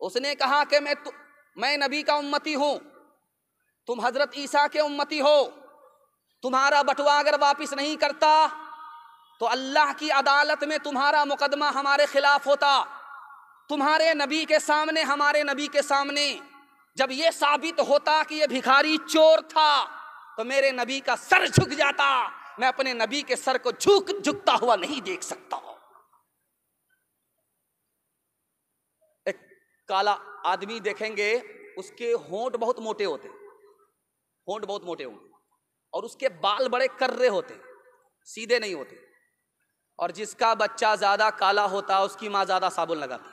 उसने कहा कि मैं नबी का उम्मती हूं, तुम हजरत ईसा के उम्मती हो, तुम्हारा बटुआ अगर वापिस नहीं करता तो अल्लाह की अदालत में तुम्हारा मुकदमा हमारे खिलाफ होता। तुम्हारे नबी के सामने, हमारे नबी के सामने जब यह साबित होता कि यह भिखारी चोर था तो मेरे नबी का सर झुक जाता। मैं अपने नबी के सर को झुकता हुआ नहीं देख सकता। एक काला आदमी देखेंगे, उसके होंठ बहुत मोटे होते, होंठ बहुत मोटे होंगे, और उसके बाल बड़े कर्रे होते, सीधे नहीं होते। और जिसका बच्चा ज्यादा काला होता उसकी माँ ज्यादा साबुन लगाती,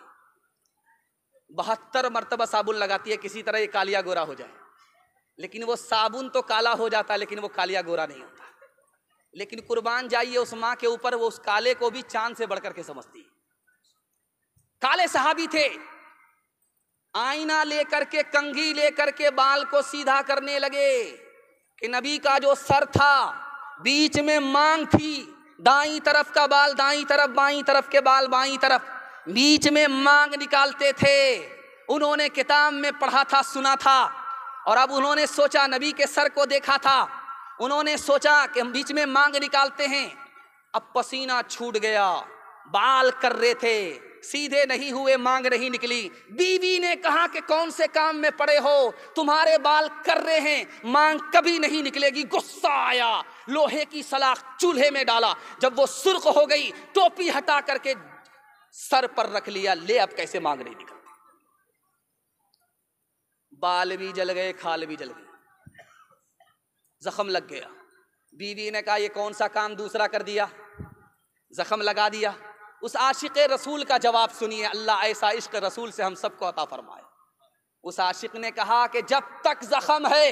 72 मरतबा साबुन लगाती है, किसी तरह ये कालिया गोरा हो जाए। लेकिन वो साबुन तो काला हो जाता, लेकिन वो कालिया गोरा नहीं होता। लेकिन कुर्बान जाइए उस माँ के ऊपर, वो उस काले को भी चांद से बढ़कर के समझती है। काले सहाबी थे, आईना लेकर के, कंघी लेकर के बाल को सीधा करने लगे कि नबी का जो सर था बीच में मांग थी, दाईं तरफ का बाल दाईं तरफ, बाईं तरफ के बाल बाईं तरफ, बीच में मांग निकालते थे। उन्होंने किताब में पढ़ा था, सुना था, और अब उन्होंने सोचा, नबी के सर को देखा था, उन्होंने सोचा कि हम बीच में मांग निकालते हैं। अब पसीना छूट गया, बाल कर रहे थे, सीधे नहीं हुए, मांग नहीं निकली। बीवी ने कहा कि कौन से काम में पड़े हो, तुम्हारे बाल कर रहे हैं, मांग कभी नहीं निकलेगी। गुस्सा आया, लोहे की सलाख चूल्हे में डाला, जब वो सुर्ख हो गई टोपी हटा करके सर पर रख लिया, ले अब कैसे मांग नहीं निकलती। बाल भी जल गए, खाल भी जल गई, जख्म लग गया। बीवी ने कहा ये कौन सा काम दूसरा कर दिया, जख्म लगा दिया। उस आशिक रसूल का जवाब सुनिए, अल्लाह ऐसा इश्क रसूल से हम सबको अता फरमाए। उस आशिक ने कहा कि जब तक जख्म है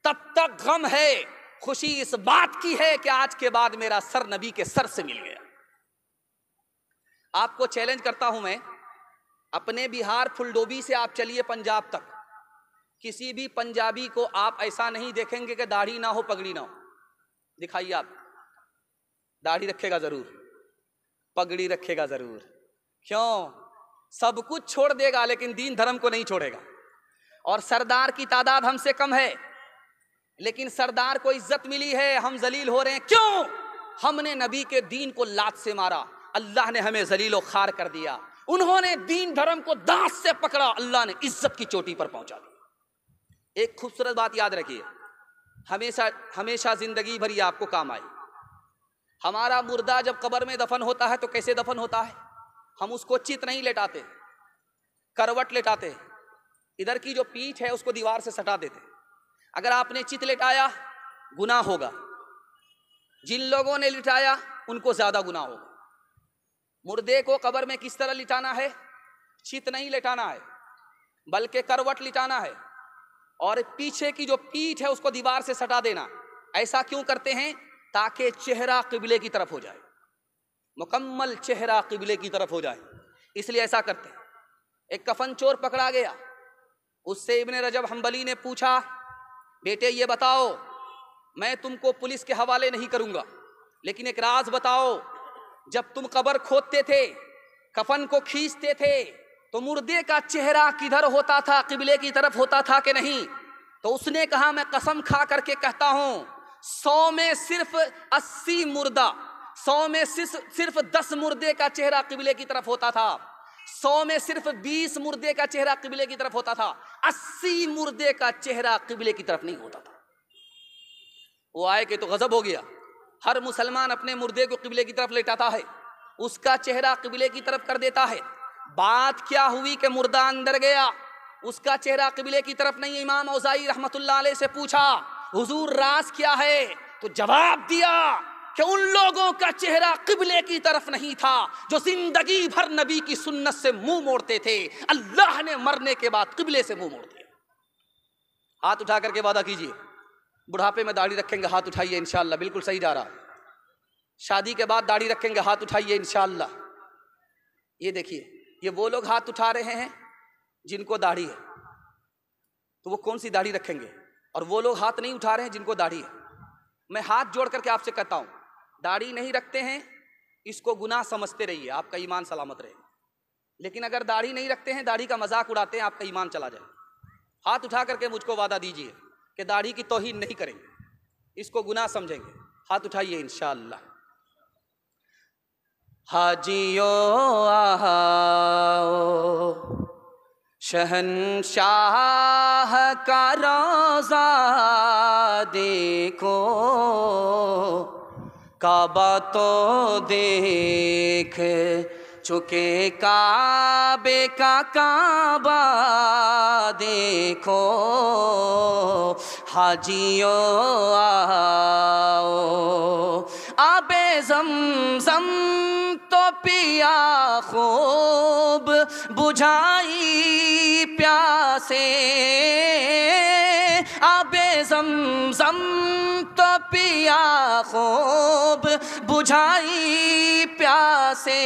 तब तक गम है, खुशी इस बात की है कि आज के बाद मेरा सर नबी के सर से मिल गया। आपको चैलेंज करता हूं मैं, अपने बिहार फुलडोबी से आप चलिए पंजाब तक, किसी भी पंजाबी को आप ऐसा नहीं देखेंगे कि दाढ़ी ना हो, पगड़ी ना हो। दिखाइए आप, दाढ़ी रखेगा जरूर, पगड़ी रखेगा जरूर। क्यों? सब कुछ छोड़ देगा लेकिन दीन धर्म को नहीं छोड़ेगा। और सरदार की तादाद हमसे कम है, लेकिन सरदार को इज्जत मिली है, हम जलील हो रहे हैं। क्यों? हमने नबी के दीन को लात से मारा, अल्लाह ने हमें जलीलो खार कर दिया। उन्होंने दीन धर्म को दांत से पकड़ा, अल्लाह ने इज्जत की चोटी पर पहुंचा दिया। एक खूबसूरत बात याद रखिए, हमेशा हमेशा जिंदगी भर ये आपको काम आए। हमारा मुर्दा जब कब्र में दफन होता है तो कैसे दफन होता है? हम उसको चित नहीं लेटाते, करवट लेटाते, इधर की जो पीठ है उसको दीवार से सटा देते। अगर आपने चित लेटाया गुनाह होगा, जिन लोगों ने लिटाया उनको ज्यादा गुनाह होगा। मुर्दे को कब्र में किस तरह लिटाना है? चित नहीं लेटाना है, बल्कि करवट लिटाना है, और पीछे की जो पीठ है उसको दीवार से सटा देना। ऐसा क्यों करते हैं? ताकि चेहरा किबले की तरफ हो जाए, मुकम्मल चेहरा किबले की तरफ हो जाए, इसलिए ऐसा करते हैं। एक कफन चोर पकड़ा गया, उससे इब्ने रजब हम्बली ने पूछा, बेटे ये बताओ, मैं तुमको पुलिस के हवाले नहीं करूंगा, लेकिन एक राज बताओ, जब तुम कब्र खोदते थे, कफन को खींचते थे, तो मुर्दे का चेहरा किधर होता था? किबले की तरफ होता था कि नहीं? तो उसने कहा, मैं कसम खा करके कहता हूं, 100 में सिर्फ 80 मुर्दा, 100 में सिर्फ 10 मुर्दे का चेहरा किबले की तरफ होता था, 100 में सिर्फ 20 मुर्दे का चेहरा किबले की तरफ होता था, 80 मुर्दे का चेहरा किबले की तरफ नहीं होता था। वो आए कि तो गजब हो गया। हर मुसलमान अपने मुर्दे को किबले की तरफ लेटाता है, उसका चेहरा किबले की तरफ कर देता है। बात क्या हुई कि मुर्दा अंदर गया, उसका चेहरा किबले की तरफ नहीं। इमाम औज़ाई रहमतुल्लाह अलैह से पूछा, हुजूर राज क्या है? तो जवाब दिया कि उन लोगों का चेहरा किबले की तरफ नहीं था जो जिंदगी भर नबी की सुन्नत से मुंह मोड़ते थे। अल्लाह ने मरने के बाद किबले से मुंह मोड़ दिया। हाथ उठा करके वादा कीजिए, बुढ़ापे में दाढ़ी रखेंगे, हाथ उठाइए इंशाअल्लाह, बिल्कुल सही जा रहा है। शादी के बाद दाढ़ी रखेंगे, हाथ उठाइए इंशाअल्लाह। ये देखिए, ये वो लोग हाथ उठा रहे हैं जिनको दाढ़ी है, तो वो कौन सी दाढ़ी रखेंगे? और वो लोग हाथ नहीं उठा रहे हैं जिनको दाढ़ी है। मैं हाथ जोड़ करके आपसे कहता हूं, दाढ़ी नहीं रखते हैं इसको गुनाह समझते रहिए, आपका ईमान सलामत रहेगा। लेकिन अगर दाढ़ी नहीं रखते हैं, दाढ़ी का मजाक उड़ाते हैं, आपका ईमान चला जाए। हाथ उठा करके मुझको वादा दीजिए कि दाढ़ी की तौहीन नहीं करेंगे, इसको गुनाह समझेंगे। हाथ उठाइए इंशाअल्लाह। हाजियों आओ, शहंशाह का रोज़ा देखो, काबा तो देख चुके, काबे का काबा देखो। हाजियों आओ, आबे ज़मज़म तो पिया खूब, बुझाई प्यासे। आबे ज़मज़म तो पिया खूब, बुझाई प्यासे।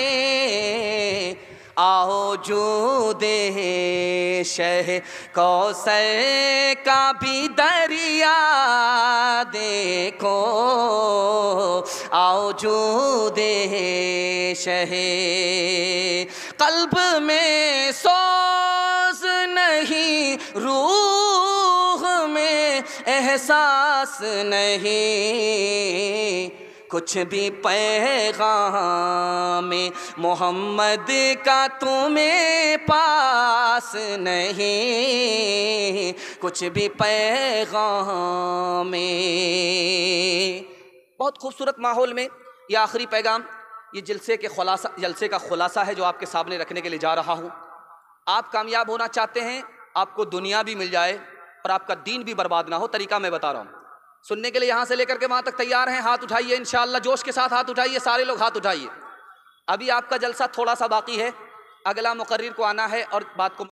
आओ जो दे शह कौसर का भी दरिया देखो, आओ जो दे शह। कल्ब में सोज नहीं, रूह में एहसास नहीं, कुछ भी पैगाम मोहम्मद का तुम्हें पास नहीं, कुछ भी पैगाम। बहुत खूबसूरत माहौल में ये आखिरी पैगाम, ये जलसे का खुलासा है जो आपके सामने रखने के लिए जा रहा हूँ। आप कामयाब होना चाहते हैं, आपको दुनिया भी मिल जाए और आपका दीन भी बर्बाद ना हो, तरीका मैं बता रहा हूँ। सुनने के लिए यहाँ से लेकर के वहाँ तक तैयार हैं? हाथ उठाइए इंशाअल्लाह, जोश के साथ हाथ उठाइए, सारे लोग हाथ उठाइए। अभी आपका जलसा थोड़ा सा बाकी है, अगला मुकर्रिर को आना है और बात को